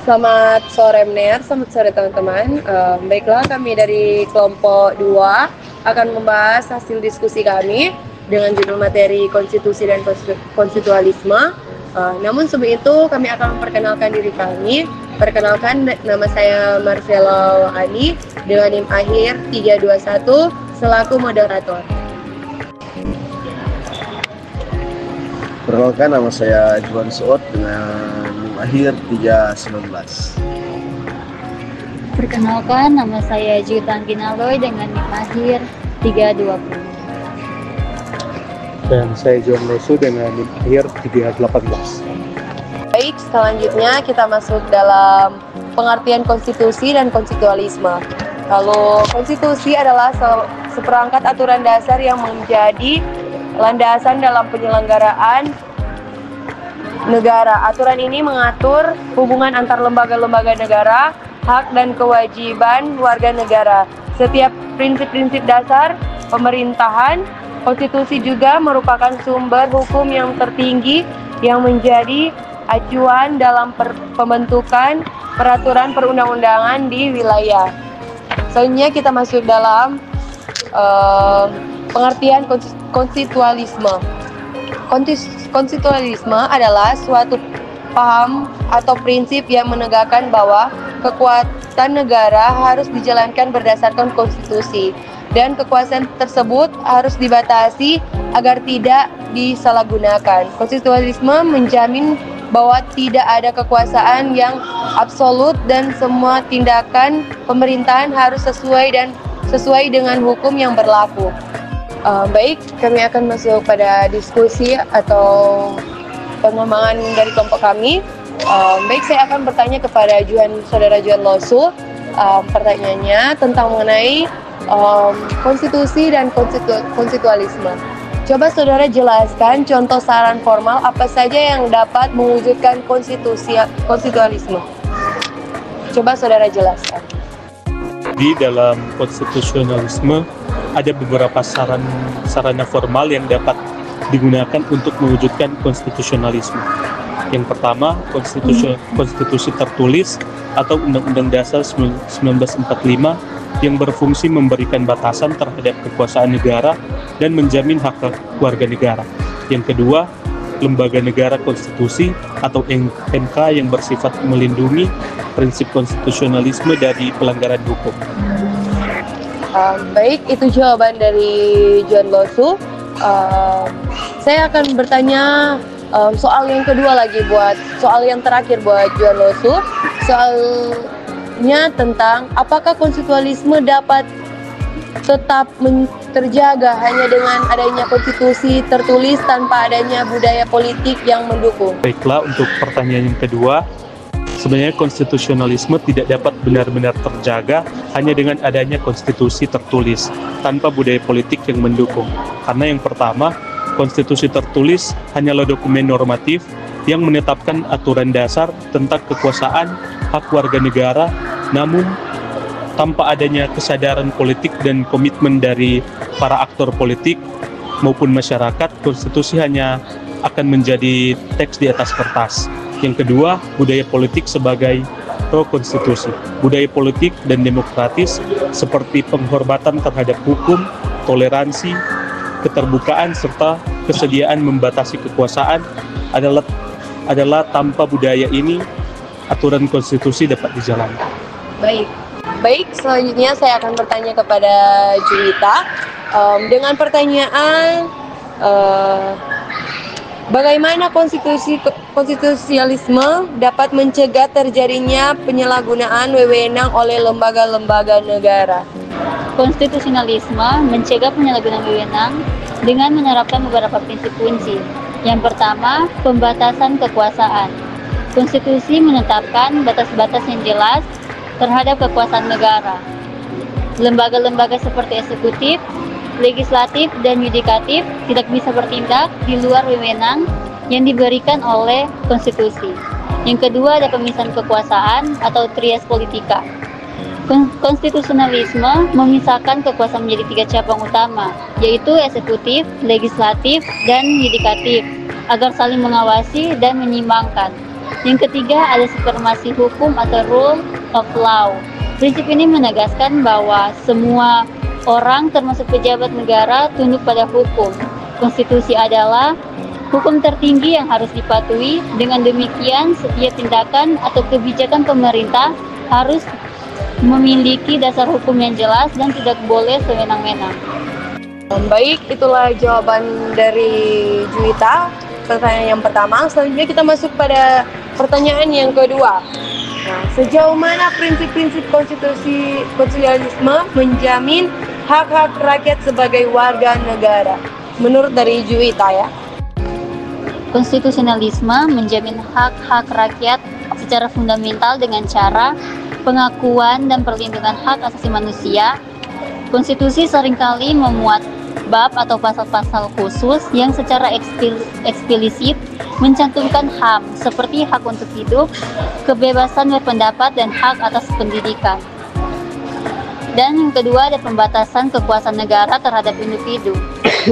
Selamat sore Mner, selamat sore teman-teman. Baiklah, kami dari kelompok 2 akan membahas hasil diskusi kami dengan judul materi konstitusi dan konstitualisme. Namun sebelum itu kami akan memperkenalkan diri kami. Perkenalkan, nama saya Marcelo Ani dengan NIM akhir 321 selaku moderator. Perkenalkan, nama saya Juan Suot dengan NIM akhir 319. Perkenalkan, nama saya Jutan Ginaloy dengan NIM akhir 320. Dan saya John Losu dengan NIM akhir 318. Baik, selanjutnya kita masuk dalam pengertian konstitusi dan konstitualisme. Kalau konstitusi adalah seperangkat aturan dasar yang menjadi landasan dalam penyelenggaraan negara. Aturan ini mengatur hubungan antar lembaga-lembaga negara, hak dan kewajiban warga negara. Setiap prinsip-prinsip dasar pemerintahan, konstitusi juga merupakan sumber hukum yang tertinggi yang menjadi acuan dalam pembentukan peraturan perundang-undangan di wilayah. Selanjutnya kita masuk dalam pengertian konstitualisme. Konstitualisme adalah suatu paham atau prinsip yang menegakkan bahwa kekuatan negara harus dijalankan berdasarkan konstitusi dan kekuasaan tersebut harus dibatasi agar tidak disalahgunakan. Konstitualisme menjamin bahwa tidak ada kekuasaan yang absolut dan semua tindakan pemerintahan harus sesuai dengan hukum yang berlaku. Baik, kami akan masuk pada diskusi atau pengembangan dari kelompok kami. Baik, saya akan bertanya kepada saudara Juan Losu. Pertanyaannya tentang mengenai konstitusi dan konstitualisme. Coba saudara jelaskan contoh saran formal apa saja yang dapat mewujudkan konstitualisme. Coba saudara jelaskan. Di dalam konstitusionalisme ada beberapa sarana formal yang dapat digunakan untuk mewujudkan konstitusionalisme. Yang pertama, konstitusi tertulis atau Undang-Undang Dasar 1945 yang berfungsi memberikan batasan terhadap kekuasaan negara dan menjamin hak warga negara. Yang kedua, lembaga negara konstitusi atau MK yang bersifat melindungi prinsip konstitusionalisme dari pelanggaran hukum. Baik, itu jawaban dari Juan Losu. Saya akan bertanya soal yang kedua lagi soal yang terakhir buat Juan Losu. Soalnya tentang apakah konstitualisme dapat tetap terjaga hanya dengan adanya konstitusi tertulis tanpa adanya budaya politik yang mendukung. Baiklah, untuk pertanyaan yang kedua, sebenarnya konstitusionalisme tidak dapat benar-benar terjaga hanya dengan adanya konstitusi tertulis tanpa budaya politik yang mendukung. Karena yang pertama, konstitusi tertulis hanyalah dokumen normatif yang menetapkan aturan dasar tentang kekuasaan hak warga negara, namun tanpa adanya kesadaran politik dan komitmen dari para aktor politik maupun masyarakat, konstitusi hanya akan menjadi teks di atas kertas. Yang kedua, budaya politik sebagai pro-konstitusi. Budaya politik dan demokratis seperti penghormatan terhadap hukum, toleransi, keterbukaan, serta kesediaan membatasi kekuasaan adalah tanpa budaya ini, aturan konstitusi dapat dijalankan. Baik, selanjutnya saya akan bertanya kepada Juwita dengan pertanyaan bagaimana konstitusialisme dapat mencegah terjadinya penyalahgunaan wewenang oleh lembaga-lembaga negara? Konstitusionalisme mencegah penyalahgunaan wewenang dengan menerapkan beberapa prinsip kunci. Yang pertama, pembatasan kekuasaan. Konstitusi menetapkan batas-batas yang jelas terhadap kekuasaan negara. Lembaga-lembaga seperti eksekutif, legislatif, dan yudikatif tidak bisa bertindak di luar wewenang yang diberikan oleh konstitusi. Yang kedua, ada pemisahan kekuasaan atau trias politika. Konstitusionalisme memisahkan kekuasaan menjadi 3 cabang utama, yaitu eksekutif, legislatif, dan yudikatif, agar saling mengawasi dan menyeimbangkan. Yang ketiga ada supremasi hukum atau rule of law. Prinsip ini menegaskan bahwa semua orang termasuk pejabat negara tunduk pada hukum. Konstitusi adalah hukum tertinggi yang harus dipatuhi. Dengan demikian, setiap tindakan atau kebijakan pemerintah harus memiliki dasar hukum yang jelas dan tidak boleh sewenang-wenang. Baik, itulah jawaban dari Juwita. Pertanyaan yang pertama. Selanjutnya kita masuk pada pertanyaan yang kedua. Nah, sejauh mana prinsip-prinsip konstitusionalisme menjamin hak-hak rakyat sebagai warga negara? Menurut dari Juwita ya. Konstitusionalisme menjamin hak-hak rakyat secara fundamental dengan cara pengakuan dan perlindungan hak asasi manusia. Konstitusi seringkali memuat bab atau pasal-pasal khusus yang secara eksplisit mencantumkan HAM seperti hak untuk hidup, kebebasan berpendapat, dan hak atas pendidikan. Dan yang kedua ada pembatasan kekuasaan negara terhadap individu.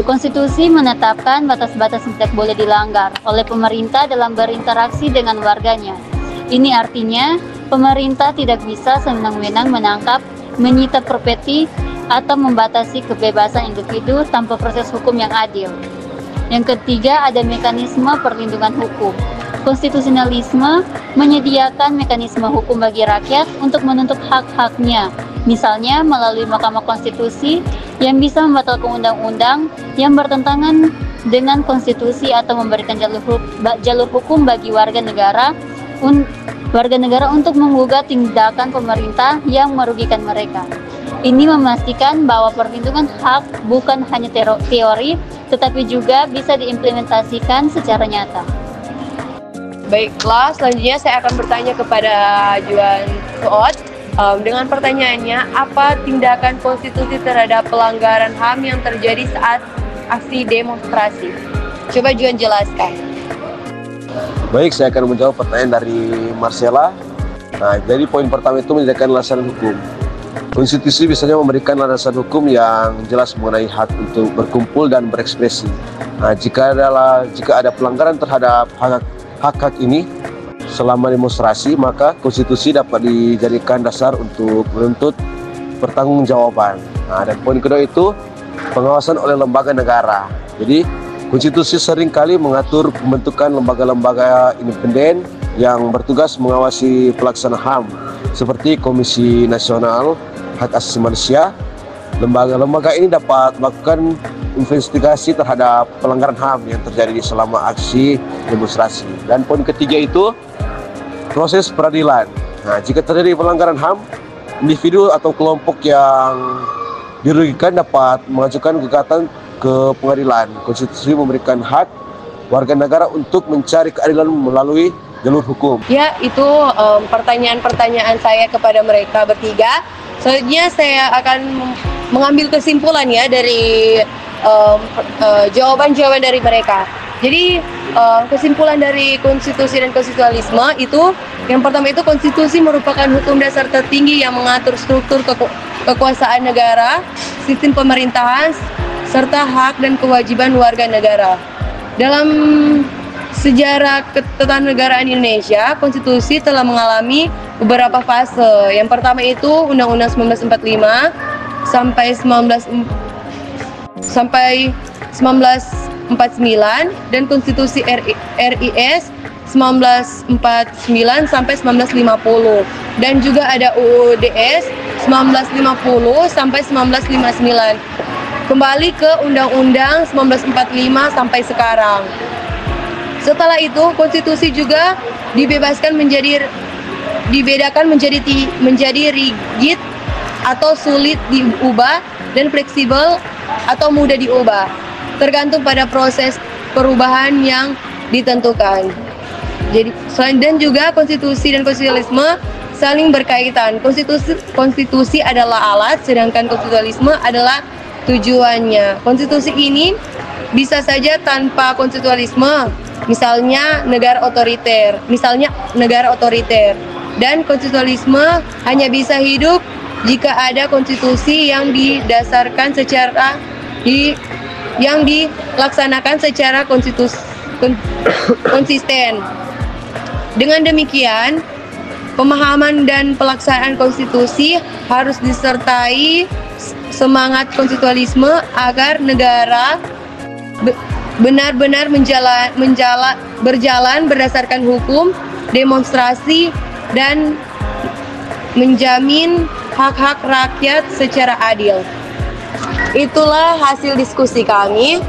Konstitusi menetapkan batas-batas yang tidak boleh dilanggar oleh pemerintah dalam berinteraksi dengan warganya. Ini artinya pemerintah tidak bisa sewenang-wenang menangkap, menyita properti, atau membatasi kebebasan individu tanpa proses hukum yang adil. Yang ketiga ada mekanisme perlindungan hukum. Konstitusionalisme menyediakan mekanisme hukum bagi rakyat untuk menuntut hak-haknya, misalnya melalui Mahkamah Konstitusi yang bisa membatalkan undang-undang yang bertentangan dengan konstitusi atau memberikan jalur hukum bagi warga negara untuk menggugat tindakan pemerintah yang merugikan mereka. Ini memastikan bahwa perlindungan hak bukan hanya teori, tetapi juga bisa diimplementasikan secara nyata. Baiklah, selanjutnya saya akan bertanya kepada Juan Suot. Dengan pertanyaannya, apa tindakan konstitusi terhadap pelanggaran HAM yang terjadi saat aksi demonstrasi? Coba Juan jelaskan. Baik, saya akan menjawab pertanyaan dari Marcella. Nah, jadi poin pertama itu menyediakan landasan hukum. Konstitusi biasanya memberikan landasan hukum yang jelas mengenai hak untuk berkumpul dan berekspresi. Nah, jika ada pelanggaran terhadap hak-hak ini selama demonstrasi, maka konstitusi dapat dijadikan dasar untuk menuntut pertanggungjawaban. Nah, dan poin kedua itu pengawasan oleh lembaga negara. Jadi, konstitusi seringkali mengatur pembentukan lembaga-lembaga independen yang bertugas mengawasi pelaksanaan HAM, seperti Komisi Nasional Hak Asasi Manusia. Lembaga-lembaga ini dapat melakukan investigasi terhadap pelanggaran HAM yang terjadi selama aksi demonstrasi. Dan poin ketiga itu proses peradilan. Nah, jika terjadi pelanggaran HAM, individu atau kelompok yang dirugikan dapat mengajukan gugatan ke pengadilan. Konstitusi memberikan hak warga negara untuk mencari keadilan melalui jalur hukum. Ya, itu pertanyaan-pertanyaan saya kepada mereka bertiga. Selanjutnya saya akan mengambil kesimpulan ya dari jawaban-jawaban dari mereka. Jadi kesimpulan dari konstitusi dan konstitusionalisme itu, yang pertama itu konstitusi merupakan hukum dasar tertinggi yang mengatur struktur kekuasaan negara, sistem pemerintahan, serta hak dan kewajiban warga negara. Dalam sejarah ketatanegaraan Indonesia, konstitusi telah mengalami beberapa fase. Yang pertama itu Undang-Undang 1945 sampai 1949 dan Konstitusi RIS 1949 sampai 1950, dan juga ada UUDS 1950 sampai 1959. Kembali ke Undang-Undang 1945 sampai sekarang. Setelah itu, konstitusi juga dibedakan menjadi rigid atau sulit diubah, dan fleksibel atau mudah diubah, tergantung pada proses perubahan yang ditentukan. Jadi, dan juga konstitusi dan konstitusionalisme saling berkaitan. Konstitusi adalah alat, sedangkan konstitusionalisme adalah tujuannya. Konstitusi ini bisa saja tanpa konstitusionalisme, misalnya negara otoriter. Dan konstitusionalisme hanya bisa hidup jika ada konstitusi yang dilaksanakan secara konsisten. Dengan demikian, pemahaman dan pelaksanaan konstitusi harus disertai semangat konstitusionalisme agar negara benar-benar berjalan berdasarkan hukum, demonstrasi, dan menjamin hak-hak rakyat secara adil. Itulah hasil diskusi kami,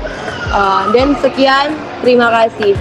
dan sekian, terima kasih.